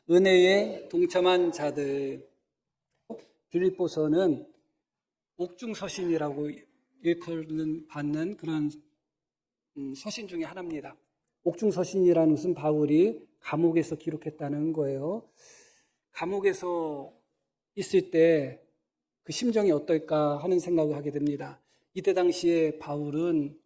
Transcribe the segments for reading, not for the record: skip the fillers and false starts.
은혜에 동참한 자들. 빌립보서는 옥중서신이라고 일컬는 받는 그런 서신 중에 하나입니다. 옥중서신이라는 것은 바울이 감옥에서 기록했다는 거예요. 감옥에서 있을 때 그 심정이 어떨까 하는 생각을 하게 됩니다. 이때 당시에 바울은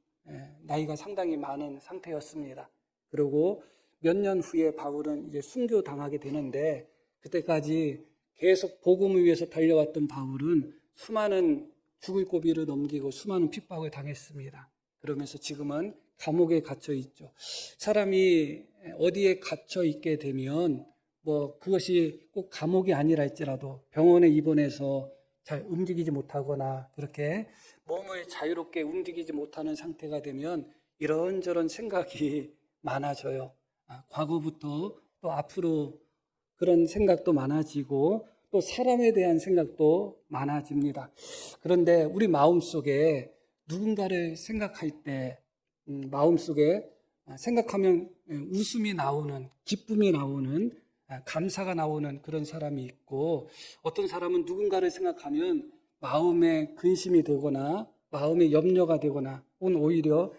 나이가 상당히 많은 상태였습니다. 그리고 몇 년 후에 바울은 이제 순교당하게 되는데, 그때까지 계속 복음을 위해서 달려왔던 바울은 수많은 죽을 고비를 넘기고 수많은 핍박을 당했습니다. 그러면서 지금은 감옥에 갇혀 있죠. 사람이 어디에 갇혀 있게 되면 그것이 꼭 감옥이 아니라 할지라도 병원에 입원해서 잘 움직이지 못하거나 그렇게 몸을 자유롭게 움직이지 못하는 상태가 되면 이런저런 생각이 많아져요. 과거부터 또 앞으로 그런 생각도 많아지고 또 사람에 대한 생각도 많아집니다. 그런데 우리 마음속에 누군가를 생각할 때 마음속에 생각하면 웃음이 나오는, 기쁨이 나오는, 감사가 나오는 그런 사람이 있고, 어떤 사람은 누군가를 생각하면 마음에 근심이 되거나 마음에 염려가 되거나 혹은 오히려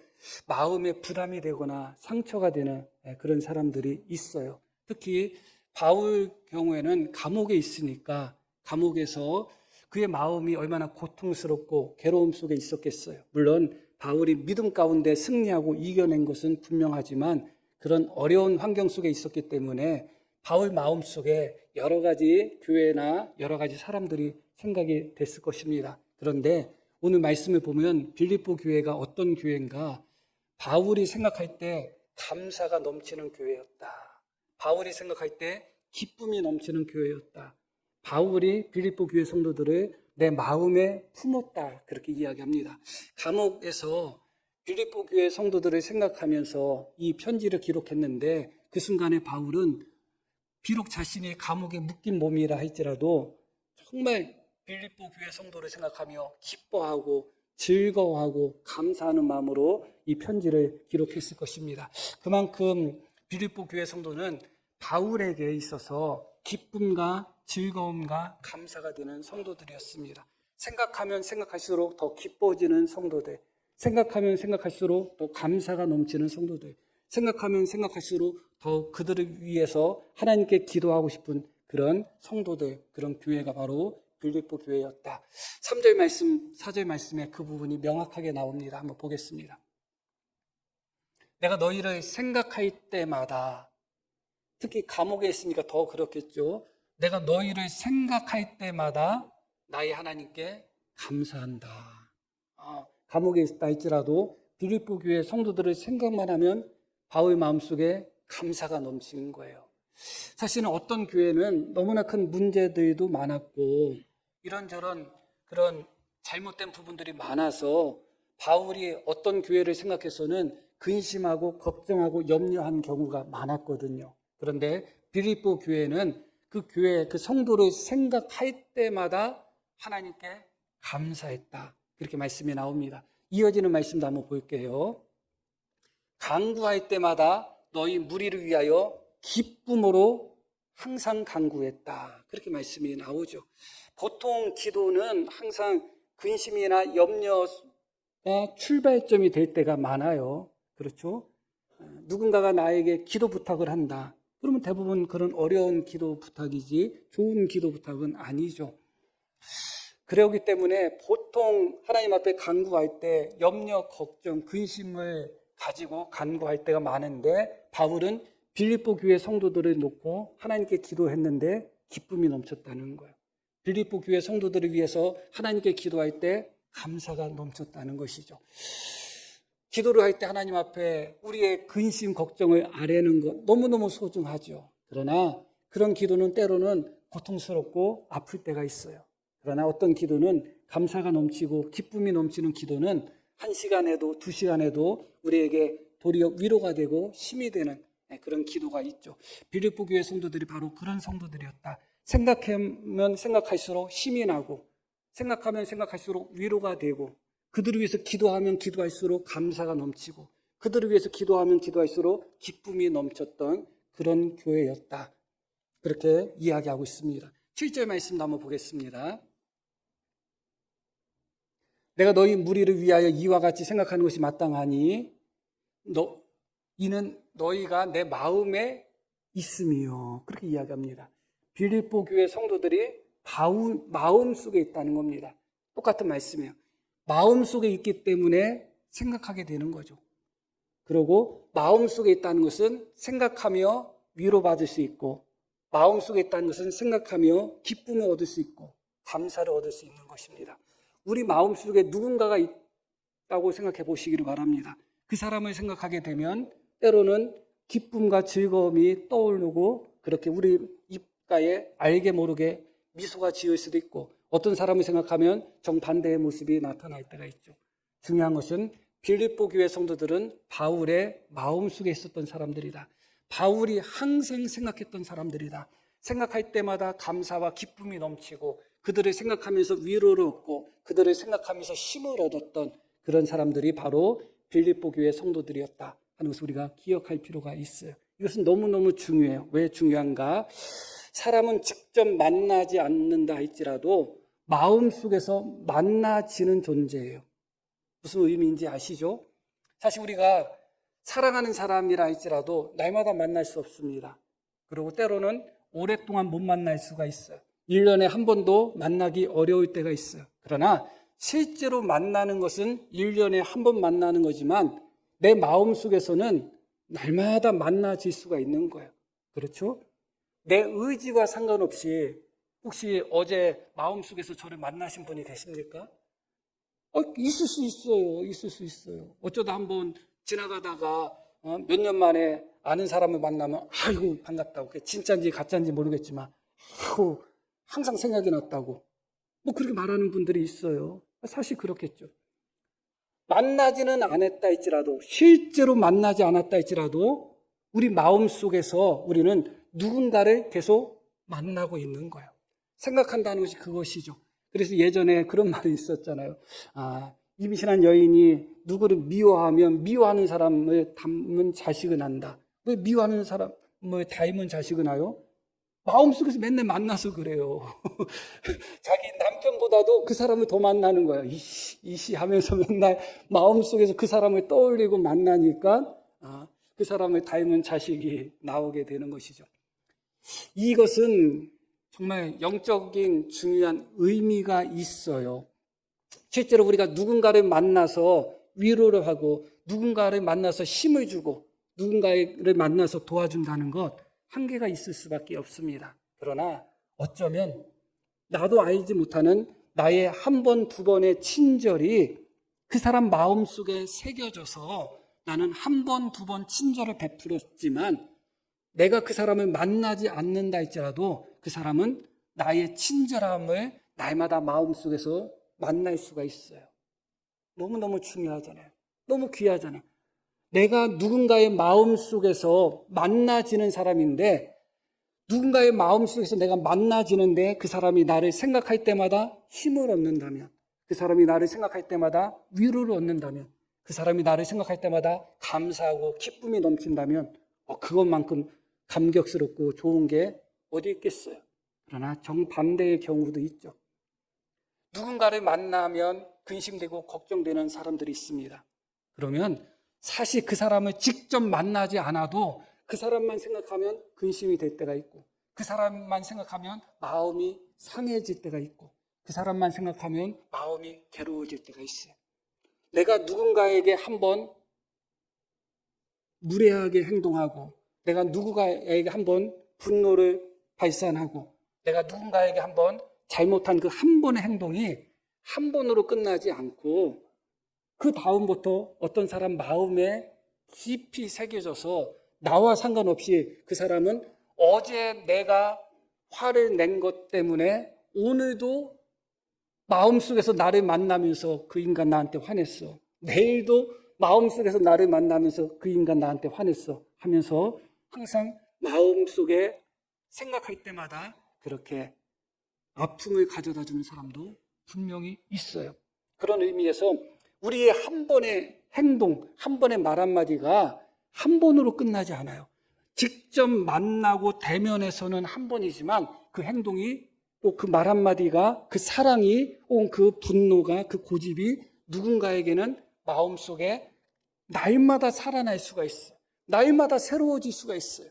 마음에 부담이 되거나 상처가 되는 그런 사람들이 있어요. 특히 바울 경우에는 감옥에 있으니까 감옥에서 그의 마음이 얼마나 고통스럽고 괴로움 속에 있었겠어요. 물론 바울이 믿음 가운데 승리하고 이겨낸 것은 분명하지만 그런 어려운 환경 속에 있었기 때문에 바울 마음속에 여러 가지 교회나 여러 가지 사람들이 생각이 됐을 것입니다. 그런데 오늘 말씀을 보면 빌립보 교회가 어떤 교회인가? 바울이 생각할 때 감사가 넘치는 교회였다. 바울이 생각할 때 기쁨이 넘치는 교회였다. 바울이 빌립보 교회 성도들을 내 마음에 품었다. 그렇게 이야기합니다. 감옥에서 빌립보 교회 성도들을 생각하면서 이 편지를 기록했는데 그 순간에 바울은 비록 자신이 감옥에 묶인 몸이라 할지라도 정말 빌립보 교회 성도를 생각하며 기뻐하고 즐거워하고 감사하는 마음으로 이 편지를 기록했을 것입니다. 그만큼 빌립보 교회 성도는 바울에게 있어서 기쁨과 즐거움과 감사가 되는 성도들이었습니다. 생각하면 생각할수록 더 기뻐지는 성도들, 생각하면 생각할수록 더 감사가 넘치는 성도들, 생각하면 생각할수록 더 그들을 위해서 하나님께 기도하고 싶은 그런 성도들, 그런 교회가 바로 빌립보 교회였다. 3절 말씀, 4절 말씀에 그 부분이 명확하게 나옵니다. 한번 보겠습니다. 내가 너희를 생각할 때마다, 특히 감옥에 있으니까 더 그렇겠죠. 내가 너희를 생각할 때마다 나의 하나님께 감사한다. 감옥에 있다 할지라도 빌립보 교회 성도들을 생각만 하면 바울 마음속에 감사가 넘치는 거예요. 사실은 어떤 교회는 너무나 큰 문제들도 많았고 이런저런 그런 잘못된 부분들이 많아서 바울이 어떤 교회를 생각해서는 근심하고 걱정하고 염려한 경우가 많았거든요. 그런데 빌립보 교회는 그 교회, 그 성도를 생각할 때마다 하나님께 감사했다. 그렇게 말씀이 나옵니다. 이어지는 말씀도 한번 볼게요. 간구할 때마다 너희 무리를 위하여 기쁨으로 항상 간구했다. 그렇게 말씀이 나오죠. 보통 기도는 항상 근심이나 염려가 출발점이 될 때가 많아요. 그렇죠? 누군가가 나에게 기도 부탁을 한다. 그러면 대부분 그런 어려운 기도 부탁이지 좋은 기도 부탁은 아니죠. 그러기 때문에 보통 하나님 앞에 간구할 때 염려, 걱정, 근심을 가지고 간구할 때가 많은데 바울은 빌립보 교회 성도들을 놓고 하나님께 기도했는데 기쁨이 넘쳤다는 거예요. 빌립보 교회 성도들을 위해서 하나님께 기도할 때 감사가 넘쳤다는 것이죠. 기도를 할 때 하나님 앞에 우리의 근심, 걱정을 아뢰는 것 너무너무 소중하죠. 그러나 그런 기도는 때로는 고통스럽고 아플 때가 있어요. 그러나 어떤 기도는 감사가 넘치고 기쁨이 넘치는 기도는 1시간에도 2시간에도 우리에게 도리어 위로가 되고 힘이 되는 그런 기도가 있죠. 빌립보 교회 성도들이 바로 그런 성도들이었다. 생각하면 생각할수록 힘이 나고 생각하면 생각할수록 위로가 되고 그들을 위해서 기도하면 기도할수록 감사가 넘치고 그들을 위해서 기도하면 기도할수록 기쁨이 넘쳤던 그런 교회였다. 그렇게 이야기하고 있습니다. 7절 말씀도 한번 보겠습니다. 내가 너희 무리를 위하여 이와 같이 생각하는 것이 마땅하니 이는 너희가 내 마음에 있음이요. 그렇게 이야기합니다. 빌립보 교회 성도들이 마음 속에 있다는 겁니다. 똑같은 말씀이에요. 마음 속에 있기 때문에 생각하게 되는 거죠. 그리고 마음 속에 있다는 것은 생각하며 위로받을 수 있고, 마음 속에 있다는 것은 생각하며 기쁨을 얻을 수 있고 감사를 얻을 수 있는 것입니다. 우리 마음 속에 누군가가 있다고 생각해 보시기를 바랍니다. 그 사람을 생각하게 되면 때로는 기쁨과 즐거움이 떠오르고 그렇게 우리 입가에 알게 모르게 미소가 지을 수도 있고, 어떤 사람을 생각하면 정반대의 모습이 나타날 때가 있죠. 중요한 것은 빌립보 교회 성도들은 바울의 마음속에 있었던 사람들이다. 바울이 항상 생각했던 사람들이다. 생각할 때마다 감사와 기쁨이 넘치고 그들을 생각하면서 위로를 얻고 그들을 생각하면서 힘을 얻었던 그런 사람들이 바로 빌립보 교회 성도들이었다 하는 것을 우리가 기억할 필요가 있어요. 이것은 너무너무 중요해요. 왜 중요한가? 사람은 직접 만나지 않는다 할지라도 마음속에서 만나지는 존재예요. 무슨 의미인지 아시죠? 사실 우리가 사랑하는 사람이라 할지라도 날마다 만날 수 없습니다. 그리고 때로는 오랫동안 못 만날 수가 있어요. 1년에 한 번도 만나기 어려울 때가 있어요. 그러나 실제로 만나는 것은 1년에 한 번 만나는 거지만 내 마음속에서는 날마다 만나질 수가 있는 거예요. 그렇죠? 내 의지와 상관없이 혹시 어제 마음속에서 저를 만나신 분이 계십니까? 있을 수 있어요. 있을 수 있어요. 어쩌다 한번 지나가다가 몇 년 만에 아는 사람을 만나면 아이고 반갑다고. 그게 진짜인지 가짜인지 모르겠지만 아이고 항상 생각이 났다고. 뭐 그렇게 말하는 분들이 있어요. 사실 그렇겠죠. 만나지는 않았다 할지라도, 실제로 만나지 않았다 할지라도 우리 마음속에서 우리는 누군가를 계속 만나고 있는 거예요. 생각한다는 것이 그것이죠. 그래서 예전에 그런 말이 있었잖아요. 임신한 여인이 누구를 미워하면 미워하는 사람을 닮은 자식을 낳는다. 왜 미워하는 사람을 닮은 자식을 낳아요? 마음속에서 맨날 만나서 그래요. 자기 남편보다도 그 사람을 더 만나는 거예요. 이씨 하면서 맨날 마음속에서 그 사람을 떠올리고 만나니까 그 사람을 닮은 자식이 나오게 되는 것이죠. 이것은 정말 영적인 중요한 의미가 있어요. 실제로 우리가 누군가를 만나서 위로를 하고 누군가를 만나서 힘을 주고 누군가를 만나서 도와준다는 것 한계가 있을 수밖에 없습니다. 그러나 어쩌면 나도 알지 못하는 나의 한 번, 두 번의 친절이 그 사람 마음속에 새겨져서 나는 한 번, 두 번 친절을 베풀었지만 내가 그 사람을 만나지 않는다 할지라도 그 사람은 나의 친절함을 날마다 마음속에서 만날 수가 있어요. 너무너무 중요하잖아요. 너무 귀하잖아요. 내가 누군가의 마음속에서 만나지는 사람인데 누군가의 마음속에서 내가 만나지는데 그 사람이 나를 생각할 때마다 힘을 얻는다면, 그 사람이 나를 생각할 때마다 위로를 얻는다면, 그 사람이 나를 생각할 때마다 감사하고 기쁨이 넘친다면 그것만큼 감격스럽고 좋은 게 어디 있겠어요. 그러나 정반대의 경우도 있죠. 누군가를 만나면 근심되고 걱정되는 사람들이 있습니다. 그러면 사실 그 사람을 직접 만나지 않아도 그 사람만 생각하면 근심이 될 때가 있고, 그 사람만 생각하면 마음이 상해질 때가 있고, 그 사람만 생각하면 마음이 괴로워질 때가 있어요. 내가 누군가에게 한번 무례하게 행동하고, 내가 누군가에게 한번 분노를 발산하고, 내가 누군가에게 한번 잘못한 그 한 번의 행동이 한 번으로 끝나지 않고 그 다음부터 어떤 사람 마음에 깊이 새겨져서 나와 상관없이 그 사람은 어제 내가 화를 낸 것 때문에 오늘도 마음속에서 나를 만나면서 그 인간 나한테 화냈어. 내일도 마음속에서 나를 만나면서 그 인간 나한테 화냈어 하면서 항상 마음속에 생각할 때마다 그렇게 아픔을 가져다 주는 사람도 분명히 있어요. 그런 의미에서 우리의 한 번의 행동, 한 번의 말 한마디가 한 번으로 끝나지 않아요. 직접 만나고 대면해서는 한 번이지만 그 행동이 또 그 말 한마디가 그 사랑이 혹은 그 분노가 그 고집이 누군가에게는 마음속에 날마다 살아날 수가 있어요. 날마다 새로워질 수가 있어요.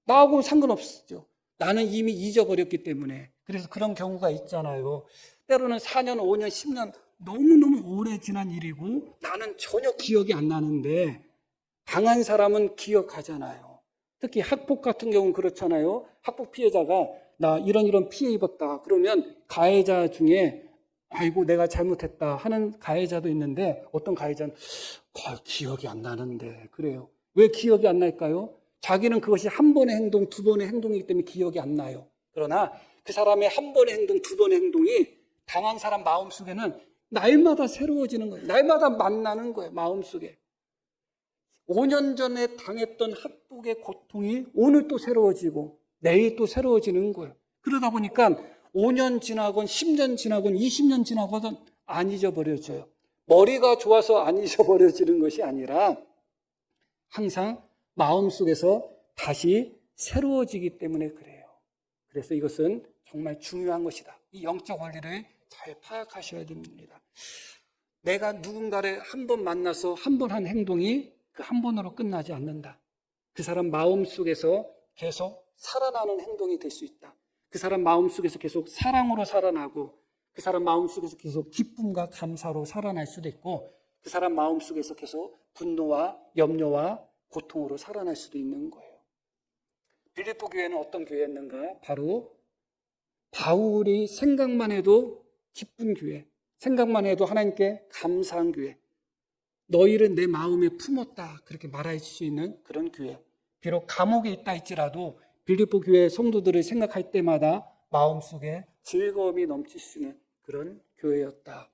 나하고는 상관없죠. 나는 이미 잊어버렸기 때문에. 그래서 그런 경우가 있잖아요. 때로는 4년, 5년, 10년 너무너무 오래 지난 일이고 나는 전혀 기억이 안 나는데 당한 사람은 기억하잖아요. 특히 학폭 같은 경우는 그렇잖아요. 학폭 피해자가 나 이런 피해 입었다. 그러면 가해자 중에 아이고 내가 잘못했다 하는 가해자도 있는데 어떤 가해자는 기억이 안 나는데 그래요. 왜 기억이 안 날까요? 자기는 그것이 한 번의 행동, 두 번의 행동이기 때문에 기억이 안 나요. 그러나 그 사람의 한 번의 행동, 두 번의 행동이 당한 사람 마음속에는 날마다 새로워지는 거예요. 날마다 만나는 거예요. 마음속에. 5년 전에 당했던 학폭의 고통이 오늘 또 새로워지고 내일 또 새로워지는 거예요. 그러다 보니까 5년 지나건 10년 지나건 20년 지나고는 안 잊어버려져요. 머리가 좋아서 안 잊어버려지는 것이 아니라 항상 마음속에서 다시 새로워지기 때문에 그래요. 그래서 이것은 정말 중요한 것이다. 이 영적 원리를 잘 파악하셔야 됩니다. 내가 누군가를 한 번 만나서 한 번 한 행동이 그 한 번으로 끝나지 않는다. 그 사람 마음속에서 계속 살아나는 행동이 될 수 있다. 그 사람 마음속에서 계속 사랑으로 살아나고 그 사람 마음속에서 계속 기쁨과 감사로 살아날 수도 있고 그 사람 마음속에서 계속 분노와 염려와 고통으로 살아날 수도 있는 거예요. 빌립보 교회는 어떤 교회였는가? 바로 바울이 생각만 해도 기쁜 교회, 생각만 해도 하나님께 감사한 교회, 너희를 내 마음에 품었다 그렇게 말할 수 있는 그런 교회. 비록 감옥에 있다 할지라도 빌립보 교회 성도들을 생각할 때마다 마음속에 즐거움이 넘칠 수 있는 그런 교회였다.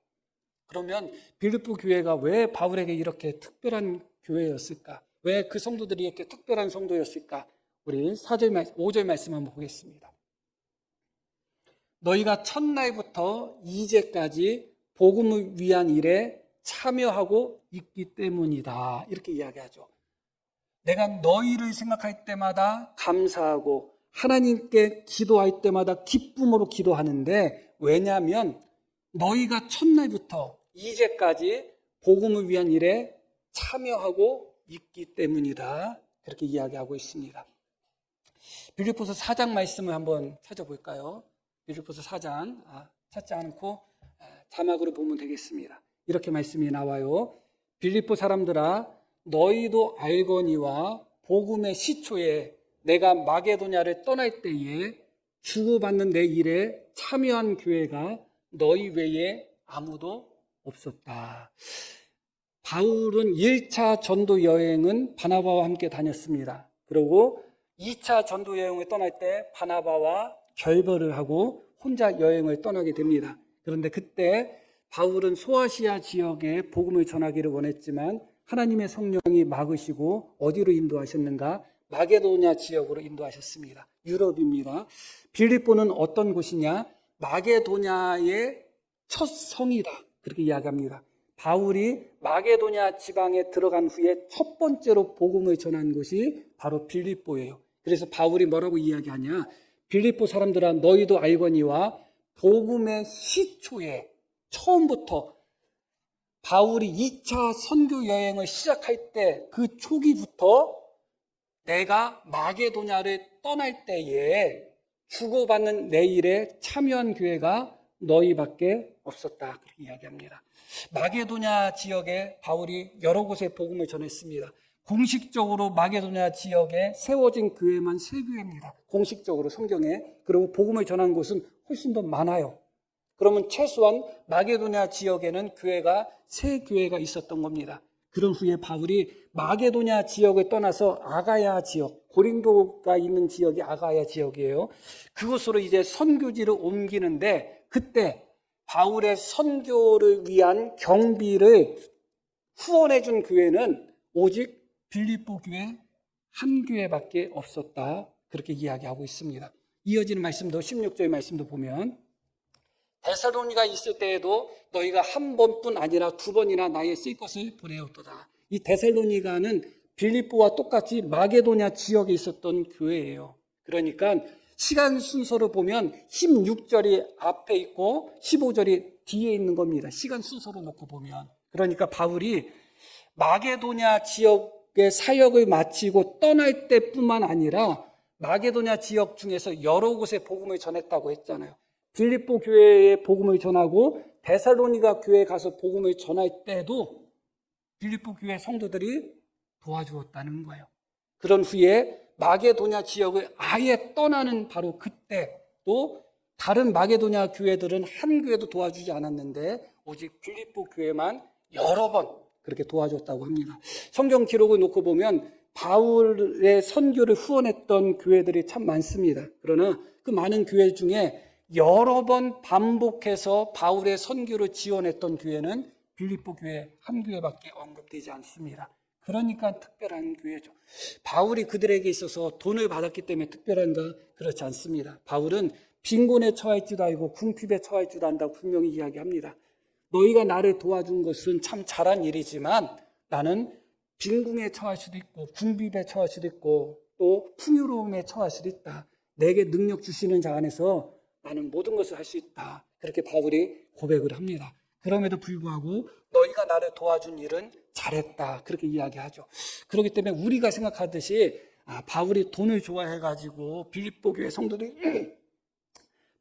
그러면 빌립보 교회가 왜 바울에게 이렇게 특별한 교회였을까? 왜 그 성도들이 이렇게 특별한 성도였을까? 우리 4절, 5절 말씀 한번 보겠습니다. 너희가 첫날부터 이제까지 복음을 위한 일에 참여하고 있기 때문이다. 이렇게 이야기하죠. 내가 너희를 생각할 때마다 감사하고 하나님께 기도할 때마다 기쁨으로 기도하는데 왜냐하면 너희가 첫날부터 이제까지 복음을 위한 일에 참여하고 있기 때문이다. 그렇게 이야기하고 있습니다. 빌립보서 4장 말씀을 한번 찾아볼까요? 빌립보서 4장 찾지 않고 자막으로 보면 되겠습니다. 이렇게 말씀이 나와요. 빌립보 사람들아 너희도 알거니와 복음의 시초에 내가 마게도냐를 떠날 때에 주고받는 내 일에 참여한 교회가 너희 외에 아무도 없었다. 바울은 1차 전도 여행은 바나바와 함께 다녔습니다. 그리고 2차 전도 여행을 떠날 때 바나바와 결별을 하고 혼자 여행을 떠나게 됩니다. 그런데 그때 바울은 소아시아 지역에 복음을 전하기를 원했지만 하나님의 성령이 막으시고 어디로 인도하셨는가? 마게도냐 지역으로 인도하셨습니다. 유럽입니다. 빌립보는 어떤 곳이냐? 마게도냐의 첫 성이다. 그렇게 이야기합니다. 바울이 마게도냐 지방에 들어간 후에 첫 번째로 복음을 전한 곳이 바로 빌립보예요. 그래서 바울이 뭐라고 이야기하냐? 빌립보 사람들아 너희도 알거니와 복음의 시초에 처음부터 바울이 2차 선교 여행을 시작할 때 그 초기부터 내가 마게도냐를 떠날 때에 주고받는 내 일에 참여한 교회가 너희밖에 없었다. 그렇게 이야기합니다. 마게도냐 지역에 바울이 여러 곳에 복음을 전했습니다. 공식적으로 마게도냐 지역에 세워진 교회만 3교회입니다. 공식적으로 성경에. 그리고 복음을 전한 곳은 훨씬 더 많아요. 그러면 최소한 마게도냐 지역에는 교회가 3교회가 있었던 겁니다. 그런 후에 바울이 마게도냐 지역을 떠나서 아가야 지역, 고린도가 있는 지역이 아가야 지역이에요. 그곳으로 이제 선교지를 옮기는데 그때 바울의 선교를 위한 경비를 후원해 준 교회는 오직 빌립보 교회 한 교회밖에 없었다. 그렇게 이야기하고 있습니다. 이어지는 말씀도 16절 말씀도 보면 데살로니가 있을 때에도 너희가 한 번뿐 아니라 2번이나 나의 쓸 것을 보내었도다. 이 데살로니가는 빌립보와 똑같이 마게도냐 지역에 있었던 교회예요. 그러니까 시간 순서로 보면 16절이 앞에 있고 15절이 뒤에 있는 겁니다. 시간 순서로 놓고 보면. 그러니까 바울이 마게도냐 지역의 사역을 마치고 떠날 때뿐만 아니라 마게도냐 지역 중에서 여러 곳에 복음을 전했다고 했잖아요. 빌립보 교회에 복음을 전하고 데살로니가 교회에 가서 복음을 전할 때도 빌립보 교회 성도들이 도와주었다는 거예요. 그런 후에 마게도냐 지역을 아예 떠나는 바로 그때 또 다른 마게도냐 교회들은 한 교회도 도와주지 않았는데 오직 빌립보 교회만 여러 번 그렇게 도와줬다고 합니다. 성경 기록을 놓고 보면 바울의 선교를 후원했던 교회들이 참 많습니다. 그러나 그 많은 교회 중에 여러 번 반복해서 바울의 선교를 지원했던 교회는 빌립보 교회 한 교회밖에 언급되지 않습니다. 그러니까 특별한 교회죠. 바울이 그들에게 있어서 돈을 받았기 때문에 특별한가? 그렇지 않습니다. 바울은 빈곤에 처할지도 알고 궁핍에 처할지도 안다고 분명히 이야기합니다. 너희가 나를 도와준 것은 참 잘한 일이지만 나는 빈궁에 처할 수도 있고 궁핍에 처할 수도 있고 또 풍요로움에 처할 수도 있다. 내게 능력 주시는 자 안에서 나는 모든 것을 할 수 있다. 그렇게 바울이 고백을 합니다. 그럼에도 불구하고 너희가 나를 도와준 일은 잘했다. 그렇게 이야기하죠. 그렇기 때문에 우리가 생각하듯이 바울이 돈을 좋아해가지고 빌립보 교회 성도들이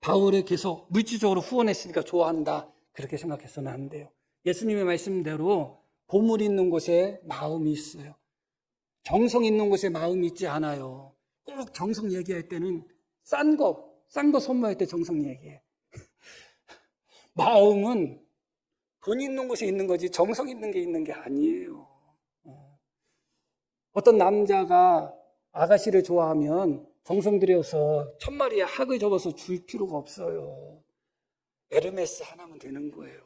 바울을 계속 물질적으로 후원했으니까 좋아한다. 그렇게 생각해서는 안 돼요. 예수님의 말씀대로 보물 있는 곳에 마음이 있어요. 정성 있는 곳에 마음이 있지 않아요. 꼭 정성 얘기할 때는 싼 거 선물할 때 정성 얘기해. 마음은 돈 있는 곳에 있는 거지 정성 있는 게 아니에요. 어떤 남자가 아가씨를 좋아하면 정성 들여서 1000마리의 학을 접어서 줄 필요가 없어요. 에르메스 하나면 되는 거예요.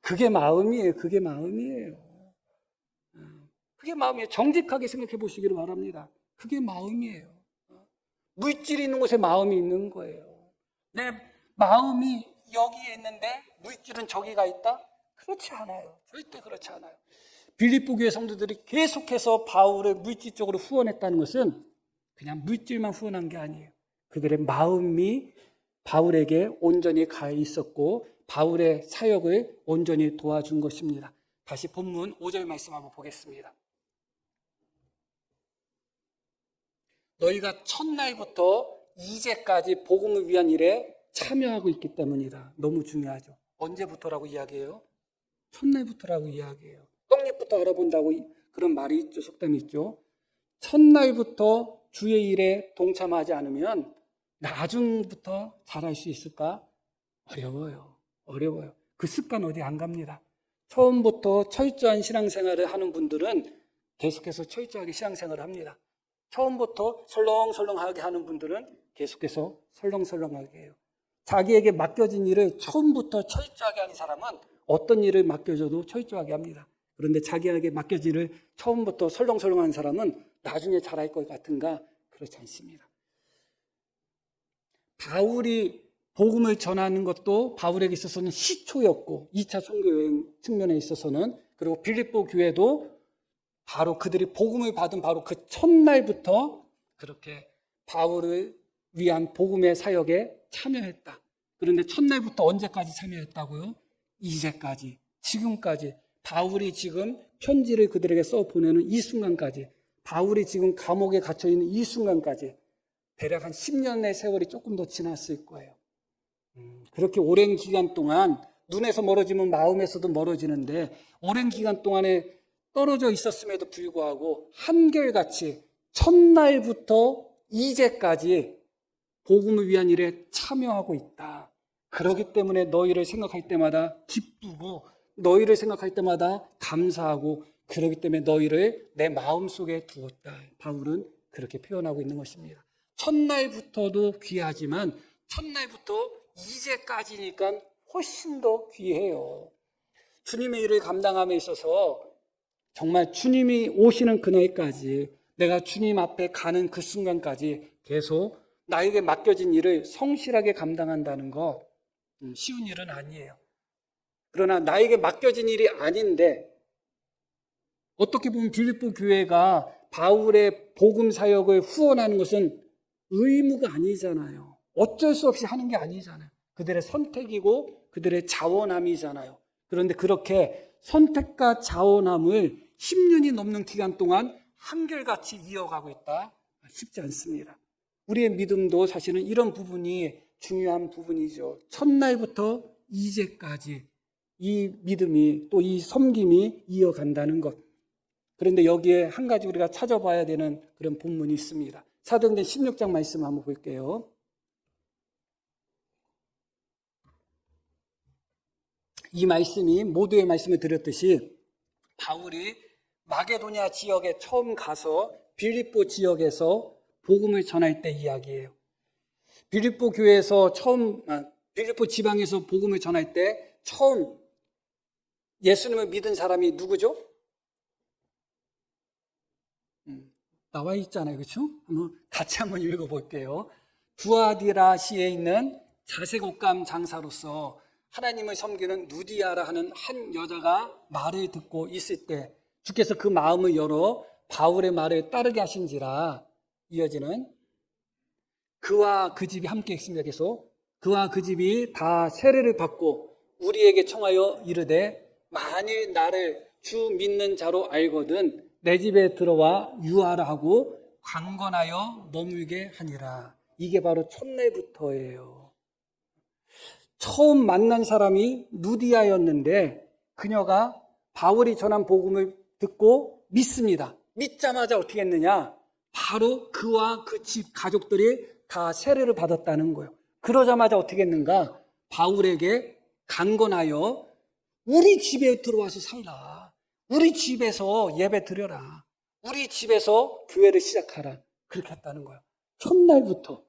그게 마음이에요. 그게 마음이에요. 그게 마음이에요. 정직하게 생각해 보시기를 바랍니다. 그게 마음이에요. 물질이 있는 곳에 마음이 있는 거예요. 내 마음이 여기에 있는데 물질은 저기가 있다? 그렇지 않아요. 절대 그렇지 않아요. 빌립보 교회 성도들이 계속해서 바울을 물질적으로 후원했다는 것은 그냥 물질만 후원한 게 아니에요. 그들의 마음이 바울에게 온전히 가 있었고 바울의 사역을 온전히 도와준 것입니다. 다시 본문 5절 말씀 한번 보겠습니다. 너희가 첫날부터 이제까지 복음을 위한 일에 참여하고 있기 때문이다. 너무 중요하죠. 언제부터라고 이야기해요? 첫날부터라고 이야기해요. 떡잎부터 알아본다고 그런 말이 있죠. 속담이 있죠. 첫날부터 주의 일에 동참하지 않으면 나중부터 잘할 수 있을까? 어려워요. 그 습관 어디 안 갑니다. 처음부터 철저한 신앙생활을 하는 분들은 계속해서 철저하게 신앙생활을 합니다. 처음부터 설렁설렁하게 하는 분들은 계속해서 설렁설렁하게 해요. 자기에게 맡겨진 일을 처음부터 철저하게 하는 사람은 어떤 일을 맡겨줘도 철저하게 합니다. 그런데 자기에게 맡겨진 일을 처음부터 설렁설렁하는 사람은 나중에 잘할 것 같은가? 그렇지 않습니다. 바울이 복음을 전하는 것도 바울에게 있어서는 시초였고 2차 선교여행 측면에 있어서는 그리고 빌립보 교회도 바로 그들이 복음을 받은 바로 그 첫날부터 그렇게 바울을 위한 복음의 사역에 참여했다. 그런데 첫날부터 언제까지 참여했다고요? 이제까지, 지금까지 바울이 지금 편지를 그들에게 써 보내는 이 순간까지 바울이 지금 감옥에 갇혀있는 이 순간까지 대략 한 10년의 세월이 조금 더 지났을 거예요. 그렇게 오랜 기간 동안 눈에서 멀어지면 마음에서도 멀어지는데 오랜 기간 동안에 떨어져 있었음에도 불구하고 한결같이 첫날부터 이제까지 복음을 위한 일에 참여하고 있다. 그렇기 때문에 너희를 생각할 때마다 기쁘고 너희를 생각할 때마다 감사하고 그렇기 때문에 너희를 내 마음속에 두었다. 바울은 그렇게 표현하고 있는 것입니다. 첫날부터도 귀하지만 첫날부터 이제까지니까 훨씬 더 귀해요. 주님의 일을 감당함에 있어서 정말 주님이 오시는 그날까지 내가 주님 앞에 가는 그 순간까지 계속 나에게 맡겨진 일을 성실하게 감당한다는 거 쉬운 일은 아니에요. 그러나 나에게 맡겨진 일이 아닌데 어떻게 보면 빌립보 교회가 바울의 복음 사역을 후원하는 것은 의무가 아니잖아요. 어쩔 수 없이 하는 게 아니잖아요. 그들의 선택이고 그들의 자원함이잖아요. 그런데 그렇게 선택과 자원함을 10년이 넘는 기간 동안 한결같이 이어가고 있다? 쉽지 않습니다. 우리의 믿음도 사실은 이런 부분이 중요한 부분이죠. 첫날부터 이제까지 이 믿음이 또 이 섬김이 이어간다는 것. 그런데 여기에 한 가지 우리가 찾아봐야 되는 그런 본문이 있습니다. 사도행전 16장 말씀 한번 볼게요. 이 말씀이 모두의 말씀을 드렸듯이 바울이 마게도냐 지역에 처음 가서 빌립보 지역에서 복음을 전할 때 이야기예요. 빌립보 교회에서 빌립보 지방에서 복음을 전할 때 처음 예수님을 믿은 사람이 누구죠? 나와 있잖아요. 그렇죠? 같이 한번 읽어볼게요. 두아디라시에 있는 자색 옷감 장사로서 하나님을 섬기는 누디아라 하는 한 여자가 말을 듣고 있을 때 주께서 그 마음을 열어 바울의 말을 따르게 하신지라. 이어지는 그와 그 집이 함께 있습니다. 계속 그와 그 집이 다 세례를 받고 우리에게 청하여 이르되 만일 나를 주 믿는 자로 알거든 내 집에 들어와 유하라 하고 강건하여 머물게 하니라. 이게 바로 첫날부터예요. 처음 만난 사람이 누디아였는데 그녀가 바울이 전한 복음을 듣고 믿습니다. 믿자마자 어떻게 했느냐? 바로 그와 그 집 가족들이 다 세례를 받았다는 거예요. 그러자마자 어떻게 했는가? 바울에게 강건하여 우리 집에 들어와서 살라. 우리 집에서 예배 드려라. 우리 집에서 교회를 시작하라. 그렇게 했다는 거예요. 첫날부터.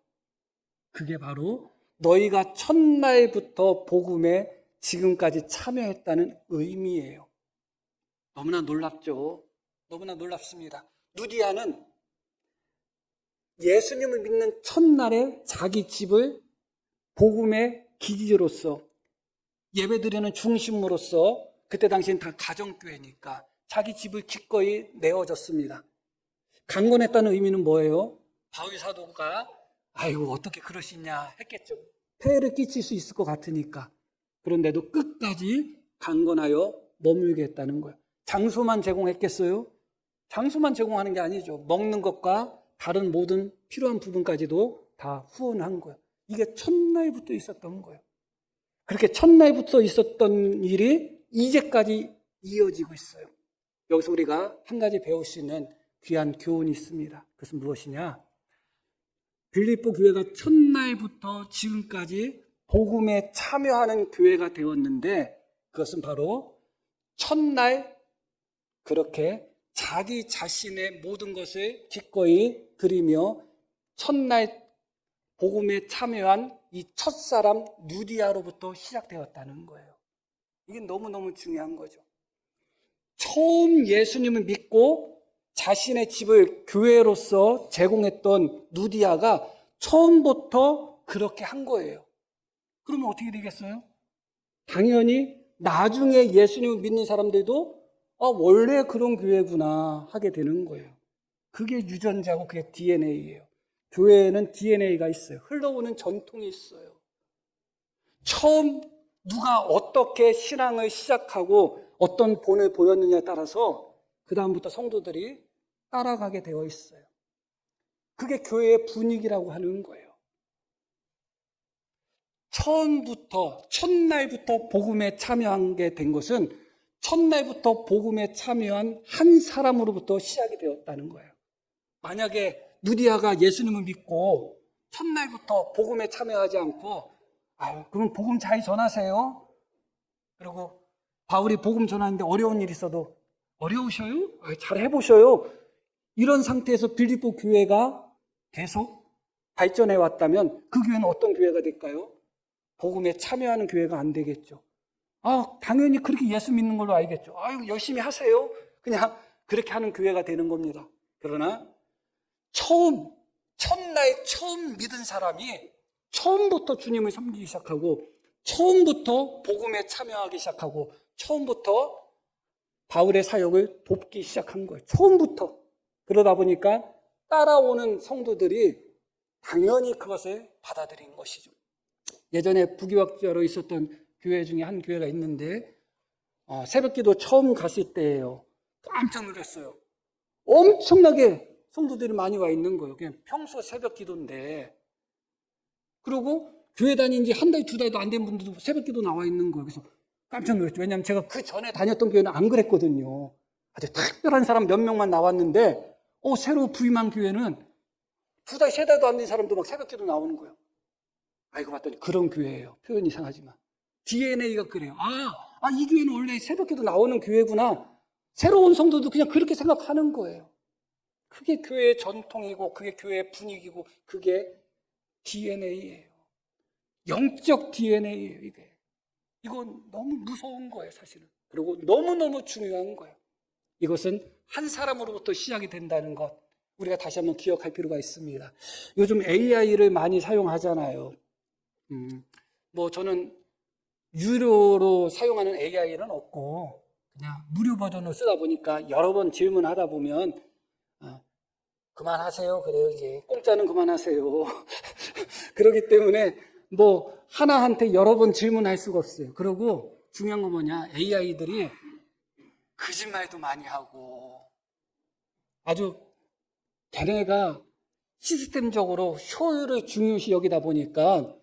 그게 바로 너희가 첫날부터 복음에 지금까지 참여했다는 의미예요. 너무나 놀랍죠? 너무나 놀랍습니다. 누디아는 예수님을 믿는 첫날에 자기 집을 복음의 기지로서 예배드리는 중심으로서 그때 당시엔 다 가정교회니까 자기 집을 기꺼이 내어줬습니다. 강건했다는 의미는 뭐예요? 바울 사도가 아이고 어떻게 그러시냐 했겠죠. 폐해를 끼칠 수 있을 것 같으니까. 그런데도 끝까지 강건하여 머물게 했다는 거예요. 장소만 제공했겠어요? 장소만 제공하는 게 아니죠. 먹는 것과 다른 모든 필요한 부분까지도 다 후원한 거예요. 이게 첫날부터 있었던 거예요. 그렇게 첫날부터 있었던 일이 이제까지 이어지고 있어요. 여기서 우리가 한 가지 배울 수 있는 귀한 교훈이 있습니다. 그것은 무엇이냐? 빌립보 교회가 첫날부터 지금까지 복음에 참여하는 교회가 되었는데 그것은 바로 첫날 그렇게 자기 자신의 모든 것을 기꺼이 드리며 첫날 복음에 참여한 이 첫사람 누디아로부터 시작되었다는 거예요. 이게 너무너무 중요한 거죠. 처음 예수님을 믿고 자신의 집을 교회로서 제공했던 누디아가 처음부터 그렇게 한 거예요. 그러면 어떻게 되겠어요? 당연히 나중에 예수님을 믿는 사람들도 원래 그런 교회구나 하게 되는 거예요. 그게 유전자고 그게 DNA예요. 교회에는 DNA가 있어요. 흘러오는 전통이 있어요. 처음 누가 어떻게 신앙을 시작하고 어떤 본을 보였느냐에 따라서 그 다음부터 성도들이 따라가게 되어 있어요. 그게 교회의 분위기라고 하는 거예요. 처음부터 첫날부터 복음에 참여하게 된 것은 첫날부터 복음에 참여한 한 사람으로부터 시작이 되었다는 거예요. 만약에 누디아가 예수님을 믿고 첫날부터 복음에 참여하지 않고 그럼 복음 잘 전하세요. 그리고 바울이 복음 전하는데 어려운 일이 있어도 어려우셔요? 잘 해보셔요. 이런 상태에서 빌립보 교회가 계속 발전해 왔다면 그 교회는 어떤 교회가 될까요? 복음에 참여하는 교회가 안 되겠죠. 당연히 그렇게 예수 믿는 걸로 알겠죠. 열심히 하세요. 그냥 그렇게 하는 교회가 되는 겁니다. 그러나 첫날 처음 믿은 사람이 처음부터 주님을 섬기기 시작하고 처음부터 복음에 참여하기 시작하고 처음부터 바울의 사역을 돕기 시작한 거예요. 처음부터. 그러다 보니까 따라오는 성도들이 당연히 그것을 받아들인 것이죠. 예전에 부교학자로 있었던 교회 중에 한 교회가 있는데 새벽기도 처음 갔을 때예요. 깜짝 놀랐어요. 엄청나게 성도들이 많이 와 있는 거예요. 그냥 평소 새벽기도인데. 그리고 교회 다닌 지 한 달, 두 달도 안 된 분들도 새벽기도 나와 있는 거예요. 그래서 깜짝 놀랐죠. 왜냐하면 제가 그 전에 다녔던 교회는 안 그랬거든요. 아주 특별한 사람 몇 명만 나왔는데 새로 부임한 교회는 두 달, 세 달도 안 된 사람도 막 새벽기도 나오는 거예요. 이거 봤더니 그런 교회예요. 표현이 이상하지만. DNA가 그래요. 이 교회는 원래 새벽기도 나오는 교회구나. 새로운 성도도 그냥 그렇게 생각하는 거예요. 그게 교회의 전통이고 그게 교회의 분위기고 그게 DNA예요. 영적 DNA예요, 이게. 이건 너무 무서운 거예요, 사실은. 그리고 너무너무 중요한 거예요. 이것은 한 사람으로부터 시작이 된다는 것, 우리가 다시 한번 기억할 필요가 있습니다. 요즘 AI를 많이 사용하잖아요. 저는 유료로 사용하는 AI는 없고 그냥 무료 버전으로 쓰다 보니까 여러 번 질문하다 보면 그만하세요. 그래요. 이제 공짜는 그만하세요. 그렇기 때문에 하나한테 여러 번 질문할 수가 없어요. 그리고 중요한 건 뭐냐? AI들이 거짓말도 많이 하고 아주 걔네가 시스템적으로 효율을 중요시 여기다 보니까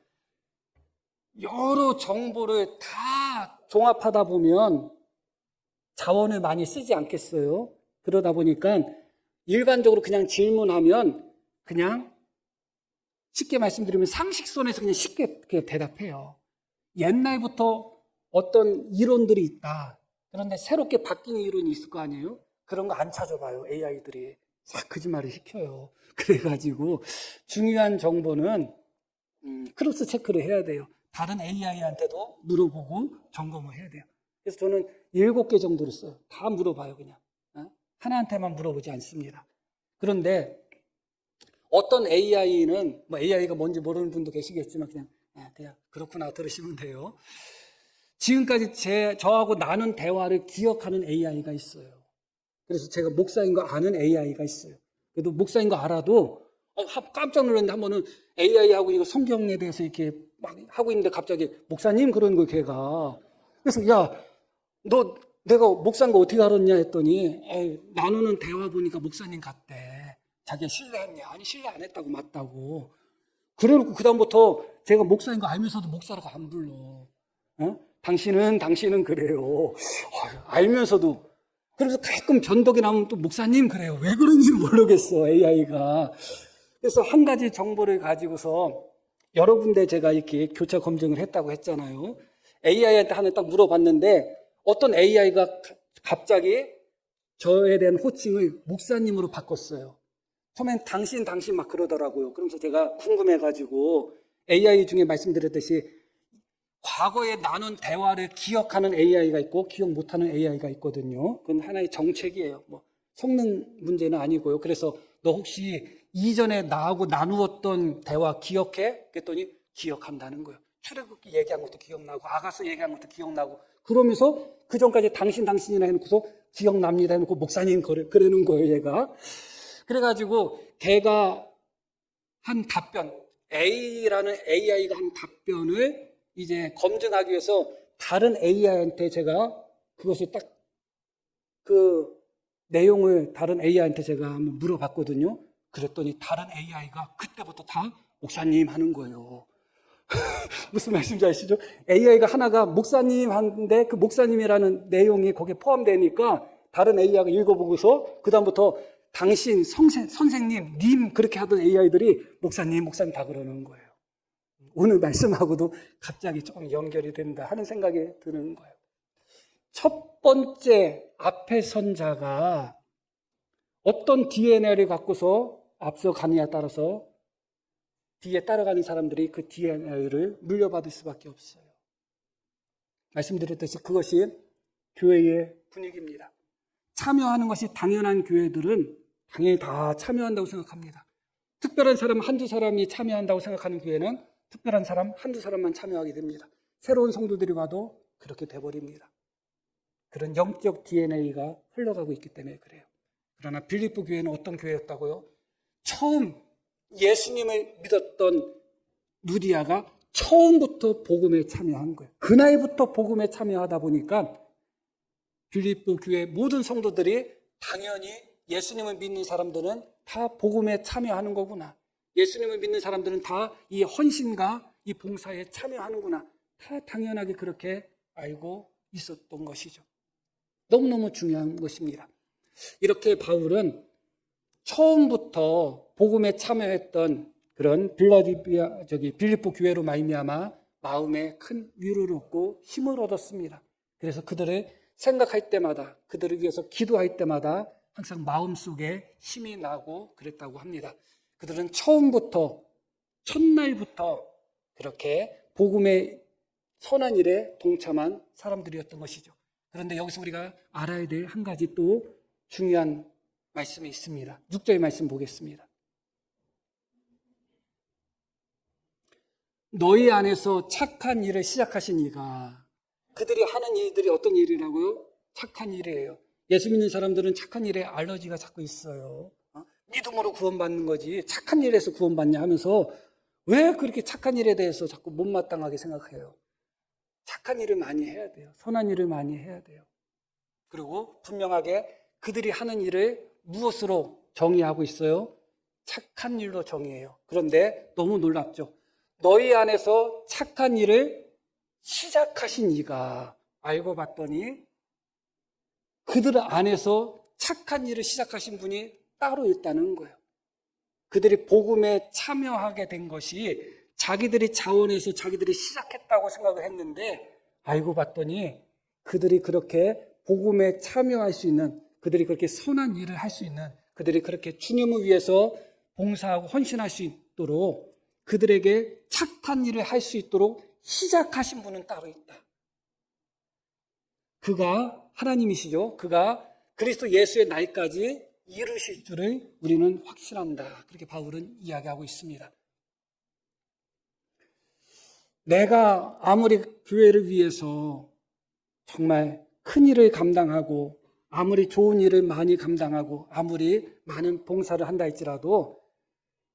여러 정보를 다 종합하다 보면 자원을 많이 쓰지 않겠어요? 그러다 보니까 일반적으로 그냥 질문하면 그냥 쉽게 말씀드리면 상식선에서 그냥 쉽게 대답해요. 옛날부터 어떤 이론들이 있다. 그런데 새롭게 바뀐 이론이 있을 거 아니에요? 그런 거 안 찾아봐요. AI들이. 거짓말을 시켜요. 그래가지고 중요한 정보는 크로스 체크를 해야 돼요. 다른 AI한테도 물어보고 점검을 해야 돼요. 그래서 저는 7개 정도를 써요. 다 물어봐요, 그냥. 하나한테만 물어보지 않습니다. 그런데 어떤 AI는, AI가 뭔지 모르는 분도 계시겠지만 그냥 그렇구나 들으시면 돼요. 지금까지 저하고 나눈 대화를 기억하는 AI가 있어요. 그래서 제가 목사인 거 아는 AI가 있어요. 그래도 목사인 거 알아도 깜짝 놀랐는데 한 번은 AI하고 이거 성경에 대해서 이렇게 막 하고 있는데 갑자기 목사님 그러는 거예요, 걔가. 그래서 내가 목사인 거 어떻게 알았냐 했더니 나누는 대화 보니까 목사님 같대. 자기가 신뢰했냐? 아니 신뢰 안 했다고 맞다고. 그래놓고 그다음부터 제가 목사인 거 알면서도 목사라고 안 불러. 당신은 그래요. 알면서도. 그래서 가끔 변덕이 나오면 또 목사님 그래요. 왜 그런지 모르겠어, AI가. 그래서 한 가지 정보를 가지고서 여러 군데 제가 이렇게 교차 검증을 했다고 했잖아요. AI한테 하나 딱 물어봤는데 어떤 AI가 갑자기 저에 대한 호칭을 목사님으로 바꿨어요. 처음엔 당신 막 그러더라고요. 그러면서 제가 궁금해가지고 AI 중에 말씀드렸듯이 과거에 나눈 대화를 기억하는 AI가 있고 기억 못하는 AI가 있거든요. 그건 하나의 정책이에요. 성능 문제는 아니고요. 그래서 너 혹시 이전에 나하고 나누었던 대화 기억해? 그랬더니 기억한다는 거예요. 출애굽기 얘기한 것도 기억나고 아가서 얘기한 것도 기억나고 그러면서 그 전까지 당신이나 해놓고서 기억납니다 해놓고 목사님 그러는 거예요, 얘가. 그래가지고 걔가 한 답변, A라는 AI가 한 답변을 이제 검증하기 위해서 다른 AI한테 제가 그것을 딱 그 내용을 다른 AI한테 제가 한번 물어봤거든요. 그랬더니 다른 AI가 그때부터 다 목사님 하는 거예요. 무슨 말씀인지 아시죠? AI가 하나가 목사님 하는데 그 목사님이라는 내용이 거기에 포함되니까 다른 AI가 읽어보고서 그다음부터 당신, 선생님, 님 그렇게 하던 AI들이 목사님 다 그러는 거예요. 오늘 말씀하고도 갑자기 조금 연결이 된다 하는 생각이 드는 거예요. 첫 번째 앞에 선 자가 어떤 DNA를 갖고서 앞서가느냐에 따라서 뒤에 따라가는 사람들이 그 DNA를 물려받을 수밖에 없어요. 말씀드렸듯이 그것이 교회의 분위기입니다. 참여하는 것이 당연한 교회들은 당연히 다 참여한다고 생각합니다. 특별한 사람 한두 사람이 참여한다고 생각하는 교회는 특별한 사람 한두 사람만 참여하게 됩니다. 새로운 성도들이 와도 그렇게 돼버립니다. 그런 영적 DNA가 흘러가고 있기 때문에 그래요. 그러나 빌립보 교회는 어떤 교회였다고요? 처음 예수님을 믿었던 누디아가 처음부터 복음에 참여한 거예요. 그 나이부터 복음에 참여하다 보니까 빌립보 교회 모든 성도들이 당연히 예수님을 믿는 사람들은 다 복음에 참여하는 거구나. 예수님을 믿는 사람들은 다 이 헌신과 이 봉사에 참여하는구나. 다 당연하게 그렇게 알고 있었던 것이죠. 너무너무 중요한 것입니다. 이렇게 바울은 처음부터 복음에 참여했던 그런 빌립보 교회로 말미암아 마음에 큰 위로를 얻고 힘을 얻었습니다. 그래서 그들을 생각할 때마다, 그들을 위해서 기도할 때마다 항상 마음속에 힘이 나고 그랬다고 합니다. 그들은 처음부터, 첫날부터 그렇게 복음의 선한 일에 동참한 사람들이었던 것이죠. 그런데 여기서 우리가 알아야 될 한 가지 또 중요한 말씀이 있습니다. 6절의 말씀 보겠습니다. 너희 안에서 착한 일을 시작하신 이가, 그들이 하는 일들이 어떤 일이라고요? 착한 일이에요. 예수 믿는 사람들은 착한 일에 알러지가 자꾸 있어요. 믿음으로 구원받는 거지 착한 일에서 구원받냐 하면서 왜 그렇게 착한 일에 대해서 자꾸 못마땅하게 생각해요? 착한 일을 많이 해야 돼요. 선한 일을 많이 해야 돼요. 그리고 분명하게 그들이 하는 일을 무엇으로 정의하고 있어요? 착한 일로 정의해요. 그런데 너무 놀랍죠. 너희 안에서 착한 일을 시작하신 이가, 알고 봤더니 그들 안에서 착한 일을 시작하신 분이 따로 있다는 거예요. 그들이 복음에 참여하게 된 것이 자기들이 자원해서 자기들이 시작했다고 생각을 했는데 알고 봤더니 그들이 그렇게 복음에 참여할 수 있는, 그들이 그렇게 선한 일을 할 수 있는, 그들이 그렇게 주님을 위해서 봉사하고 헌신할 수 있도록 그들에게 착한 일을 할 수 있도록 시작하신 분은 따로 있다. 그가 하나님이시죠. 그가 그리스도 예수의 날까지 이루실 줄을 우리는 확신한다. 그렇게 바울은 이야기하고 있습니다. 내가 아무리 교회를 위해서 정말 큰 일을 감당하고 아무리 좋은 일을 많이 감당하고 아무리 많은 봉사를 한다 할지라도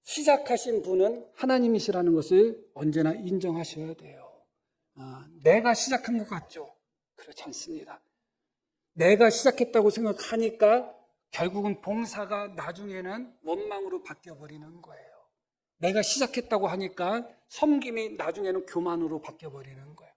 시작하신 분은 하나님이시라는 것을 언제나 인정하셔야 돼요. 내가 시작한 것 같죠? 그렇지 않습니다. 내가 시작했다고 생각하니까 결국은 봉사가 나중에는 원망으로 바뀌어버리는 거예요. 내가 시작했다고 하니까 섬김이 나중에는 교만으로 바뀌어버리는 거예요.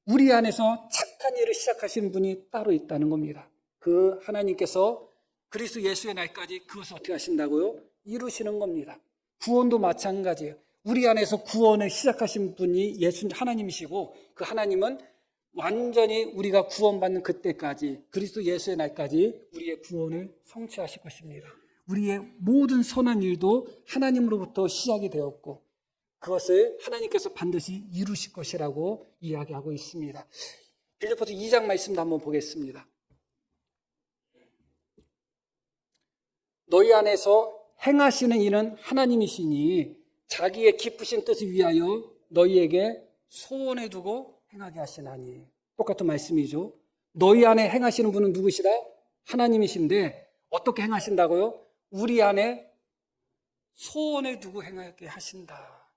우리 안에서 착한 일을 시작하신 분이 따로 있다는 겁니다. 그 하나님께서 그리스도 예수의 날까지 그것을 어떻게 하신다고요? 이루시는 겁니다. 구원도 마찬가지예요. 우리 안에서 구원을 시작하신 분이 예수 하나님이시고 그 하나님은 완전히 우리가 구원받는 그때까지 그리스도 예수의 날까지 우리의 구원을 성취하실 것입니다. 우리의 모든 선한 일도 하나님으로부터 시작이 되었고 그것을 하나님께서 반드시 이루실 것이라고 이야기하고 있습니다. 빌립보서 2장 말씀도 한번 보겠습니다. 너희 안에서 행하시는 이는 하나님이시니 자기의 기쁘신 뜻을 위하여 너희에게 소원해 두고 행하게 하시나니. 똑같은 말씀이죠. 너희 안에 행하시는 분은 누구시다? 하나님이신데 어떻게 행하신다고요? 우리 안에 소원해 두고 행하게 하신다.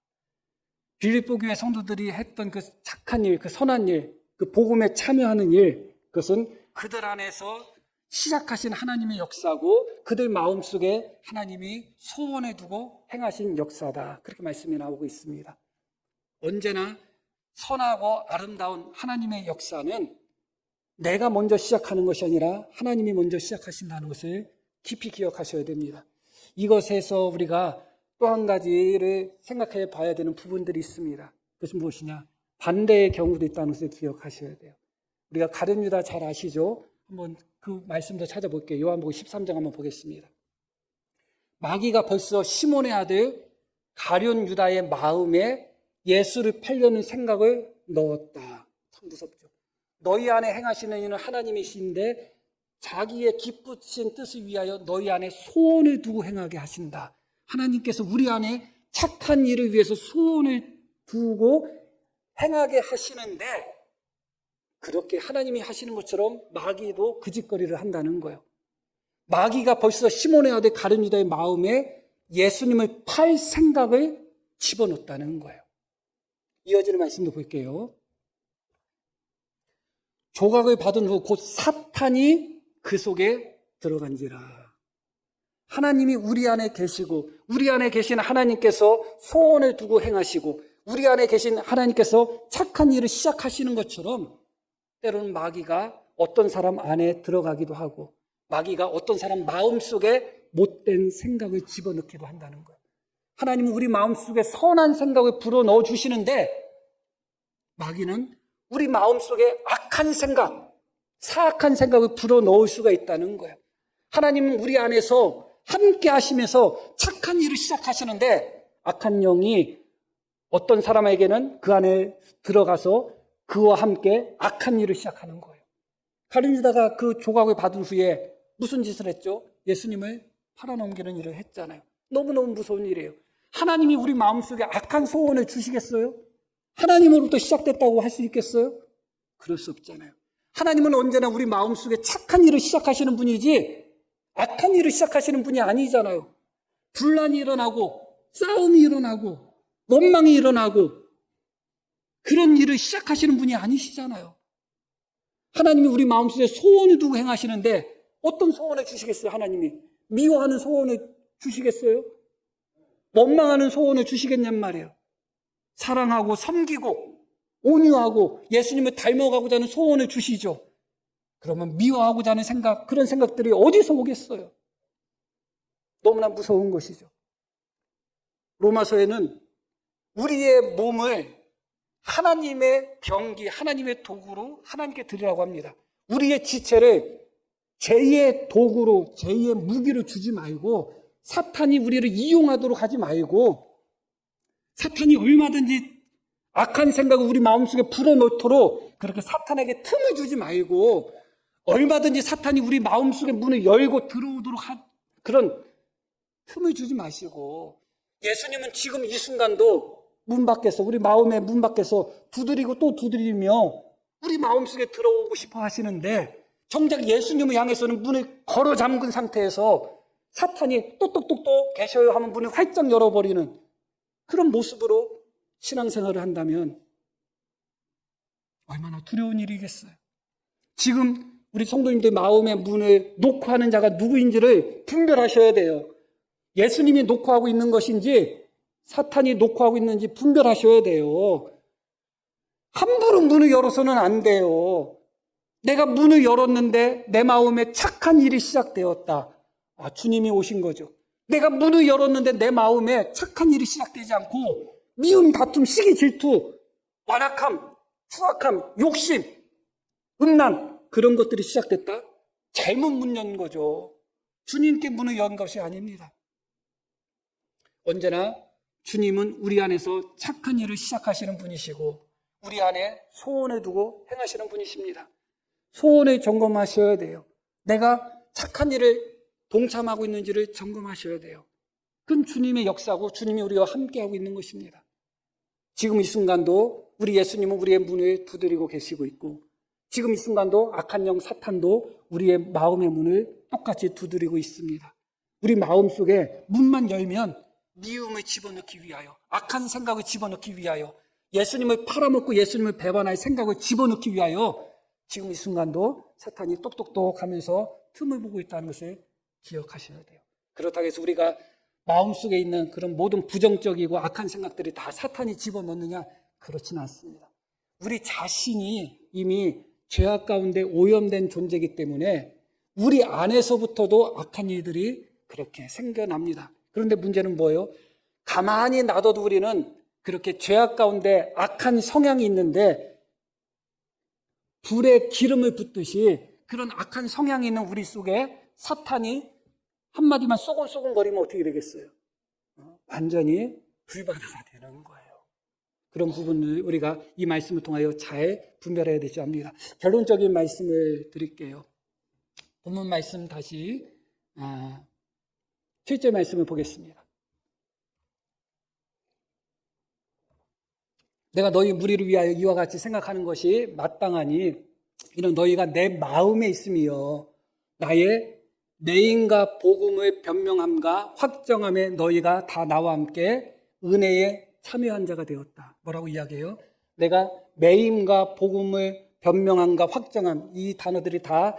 빌립보 교회 성도들이 했던 그 착한 일, 그 선한 일, 그 복음에 참여하는 일, 그것은 그들 안에서 시작하신 하나님의 역사고 그들 마음속에 하나님이 소원해 두고 행하신 역사다. 그렇게 말씀이 나오고 있습니다. 언제나 선하고 아름다운 하나님의 역사는 내가 먼저 시작하는 것이 아니라 하나님이 먼저 시작하신다는 것을 깊이 기억하셔야 됩니다. 이것에서 우리가 또 한 가지를 생각해 봐야 되는 부분들이 있습니다. 그것은 무엇이냐? 반대의 경우도 있다는 것을 기억하셔야 돼요. 우리가 가룟 유다 잘 아시죠? 한번 그 말씀도 찾아볼게요. 요한복음 13장 한번 보겠습니다. 마귀가 벌써 시몬의 아들 가룟 유다의 마음에 예수를 팔려는 생각을 넣었다. 참 무섭죠. 너희 안에 행하시는 이는 하나님이신데 자기의 기쁘신 뜻을 위하여 너희 안에 소원을 두고 행하게 하신다. 하나님께서 우리 안에 착한 일을 위해서 소원을 두고 행하게 하시는데 그렇게 하나님이 하시는 것처럼 마귀도 그 짓거리를 한다는 거예요. 마귀가 벌써 시몬의 아들 가룟 유다의 마음에 예수님을 팔 생각을 집어넣었다는 거예요. 이어지는 말씀도 볼게요. 조각을 받은 후 곧 사탄이 그 속에 들어간지라. 하나님이 우리 안에 계시고 우리 안에 계신 하나님께서 소원을 두고 행하시고 우리 안에 계신 하나님께서 착한 일을 시작하시는 것처럼 때로는 마귀가 어떤 사람 안에 들어가기도 하고 마귀가 어떤 사람 마음속에 못된 생각을 집어넣기도 한다는 거예요. 하나님은 우리 마음속에 선한 생각을 불어넣어 주시는데 마귀는 우리 마음속에 악한 생각, 사악한 생각을 불어넣을 수가 있다는 거예요. 하나님은 우리 안에서 함께 하시면서 착한 일을 시작하시는데 악한 영이 어떤 사람에게는 그 안에 들어가서 그와 함께 악한 일을 시작하는 거예요. 가룟 유다가 그 조각을 받은 후에 무슨 짓을 했죠? 예수님을 팔아넘기는 일을 했잖아요. 너무너무 무서운 일이에요. 하나님이 우리 마음속에 악한 소원을 주시겠어요? 하나님으로부터 시작됐다고 할 수 있겠어요? 그럴 수 없잖아요. 하나님은 언제나 우리 마음속에 착한 일을 시작하시는 분이지 악한 일을 시작하시는 분이 아니잖아요. 분란이 일어나고 싸움이 일어나고 원망이 일어나고 그런 일을 시작하시는 분이 아니시잖아요. 하나님이 우리 마음속에 소원을 두고 행하시는데 어떤 소원을 주시겠어요? 하나님이 미워하는 소원을 주시겠어요? 원망하는 소원을 주시겠냔 말이에요. 사랑하고 섬기고 온유하고 예수님을 닮아가고자 하는 소원을 주시죠. 그러면 미워하고자 하는 생각, 그런 생각들이 어디서 오겠어요? 너무나 무서운 것이죠. 로마서에는 우리의 몸을 하나님의 병기, 하나님의 도구로 하나님께 드리라고 합니다. 우리의 지체를 제2의 도구로, 제2의 무기로 주지 말고 사탄이 우리를 이용하도록 하지 말고 사탄이 얼마든지 악한 생각을 우리 마음속에 불어넣도록 그렇게 사탄에게 틈을 주지 말고 얼마든지 사탄이 우리 마음속에 문을 열고 들어오도록 그런 틈을 주지 마시고 예수님은 지금 이 순간도 문 밖에서 우리 마음의 문 밖에서 두드리고 또 두드리며 우리 마음속에 들어오고 싶어 하시는데 정작 예수님을 향해서는 문을 걸어 잠근 상태에서 사탄이 똑똑똑똑 계셔요 하면 문을 활짝 열어버리는 그런 모습으로 신앙생활을 한다면 얼마나 두려운 일이겠어요. 지금 우리 성도님들 마음의 문을 녹화하는 자가 누구인지를 분별하셔야 돼요. 예수님이 녹화하고 있는 것인지 사탄이 녹화하고 있는지 분별하셔야 돼요. 함부로 문을 열어서는 안 돼요. 내가 문을 열었는데 내 마음에 착한 일이 시작되었다. 아, 주님이 오신 거죠. 내가 문을 열었는데 내 마음에 착한 일이 시작되지 않고 미움, 다툼, 시기, 질투, 완악함, 추악함, 욕심, 음란 그런 것들이 시작됐다? 잘못 문 연 거죠. 주님께 문을 연 것이 아닙니다. 언제나 주님은 우리 안에서 착한 일을 시작하시는 분이시고 우리 안에 소원을 두고 행하시는 분이십니다. 소원을 점검하셔야 돼요. 내가 착한 일을 동참하고 있는지를 점검하셔야 돼요. 그건 주님의 역사고 주님이 우리와 함께하고 있는 것입니다. 지금 이 순간도 우리 예수님은 우리의 문을 두드리고 계시고 있고 지금 이 순간도 악한 영 사탄도 우리의 마음의 문을 똑같이 두드리고 있습니다. 우리 마음속에 문만 열면 미움을 집어넣기 위하여 악한 생각을 집어넣기 위하여 예수님을 팔아먹고 예수님을 배반할 생각을 집어넣기 위하여 지금 이 순간도 사탄이 똑똑똑 하면서 틈을 보고 있다는 것을 기억하셔야 돼요. 그렇다고 해서 우리가 마음속에 있는 그런 모든 부정적이고 악한 생각들이 다 사탄이 집어넣느냐? 그렇지는 않습니다. 우리 자신이 이미 죄악 가운데 오염된 존재이기 때문에 우리 안에서부터도 악한 일들이 그렇게 생겨납니다. 그런데 문제는 뭐예요? 가만히 놔둬도 우리는 그렇게 죄악 가운데 악한 성향이 있는데 불에 기름을 붓듯이 그런 악한 성향이 있는 우리 속에 사탄이 한마디만 쏘곤쏘곤거리면 어떻게 되겠어요? 완전히 불바다가 되는 거예요. 그런 부분을 우리가 이 말씀을 통하여 잘 분별해야 되지 합니다. 결론적인 말씀을 드릴게요. 본문 말씀 다시 7절 말씀을 보겠습니다. 내가 너희 무리를 위하여 이와 같이 생각하는 것이 마땅하니 이는 너희가 내 마음에 있으며 나의 매임과 복음의 변명함과 확정함에 너희가 다 나와 함께 은혜에 참여한 자가 되었다. 뭐라고 이야기해요? 내가 매임과 복음의 변명함과 확정함, 이 단어들이 다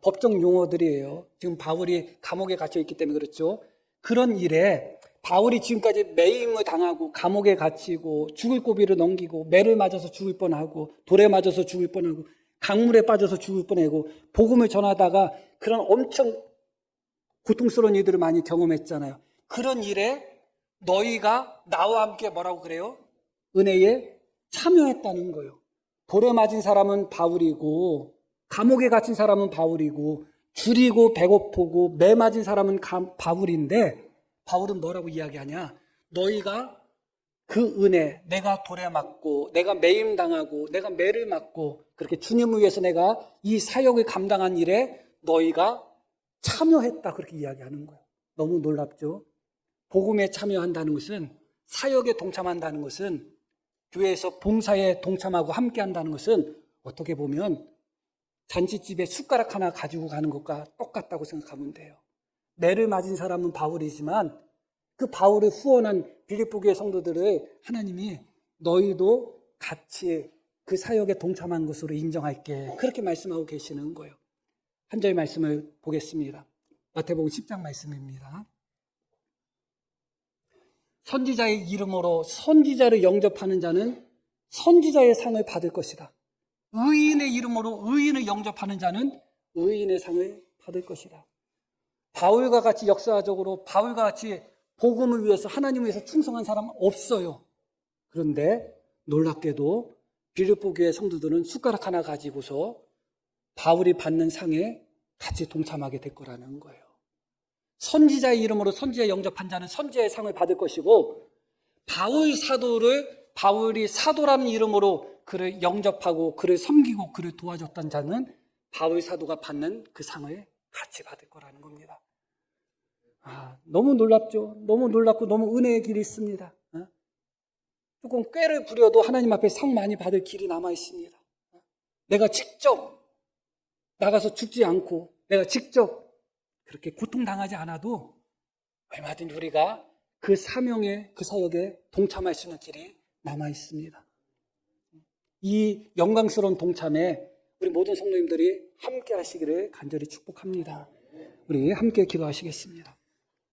법정 용어들이에요. 지금 바울이 감옥에 갇혀 있기 때문에 그렇죠. 그런 일에 바울이 지금까지 매임을 당하고 감옥에 갇히고 죽을 고비를 넘기고 매를 맞아서 죽을 뻔하고 돌에 맞아서 죽을 뻔하고 강물에 빠져서 죽을 뻔하고 복음을 전하다가 그런 엄청 고통스러운 일들을 많이 경험했잖아요. 그런 일에 너희가 나와 함께 뭐라고 그래요? 은혜에 참여했다는 거예요. 돌에 맞은 사람은 바울이고 감옥에 갇힌 사람은 바울이고 줄이고 배고프고 매 맞은 사람은 바울인데 바울은 뭐라고 이야기하냐? 너희가 그 은혜, 내가 돌에 맞고 내가 매임 당하고 내가 매를 맞고 그렇게 주님을 위해서 내가 이 사역을 감당한 일에 너희가 참여했다 그렇게 이야기하는 거예요. 너무 놀랍죠? 복음에 참여한다는 것은 사역에 동참한다는 것은 교회에서 봉사에 동참하고 함께한다는 것은 어떻게 보면 잔치집에 숟가락 하나 가지고 가는 것과 똑같다고 생각하면 돼요. 매를 맞은 사람은 바울이지만 그 바울을 후원한 빌립보 교회 성도들을 하나님이 너희도 같이 그 사역에 동참한 것으로 인정할게 그렇게 말씀하고 계시는 거예요. 한 절 말씀을 보겠습니다. 마태복음 10장 말씀입니다. 선지자의 이름으로 선지자를 영접하는 자는 선지자의 상을 받을 것이다. 의인의 이름으로 의인을 영접하는 자는 의인의 상을 받을 것이다. 바울과 같이 역사적으로 바울과 같이 복음을 위해서 하나님을 위해서 충성한 사람은 없어요. 그런데 놀랍게도 빌립보 교회 성도들은 숟가락 하나 가지고서 바울이 받는 상에 같이 동참하게 될 거라는 거예요. 선지자의 이름으로 선지자 영접한 자는 선지자의 상을 받을 것이고 바울 사도를 바울이 사도라는 이름으로 그를 영접하고 그를 섬기고 그를 도와줬던 자는 바울 사도가 받는 그 상을 같이 받을 거라는 겁니다. 너무 놀랍죠? 너무 놀랍고 너무 은혜의 길이 있습니다. 조금 꾀를 부려도 하나님 앞에 상 많이 받을 길이 남아 있습니다. 내가 직접 나가서 죽지 않고 내가 직접 그렇게 고통당하지 않아도 얼마든지 우리가 그 사명에 그 사역에 동참할 수 있는 길이 남아 있습니다. 이 영광스러운 동참에 우리 모든 성도님들이 함께 하시기를 간절히 축복합니다. 우리 함께 기도하시겠습니다.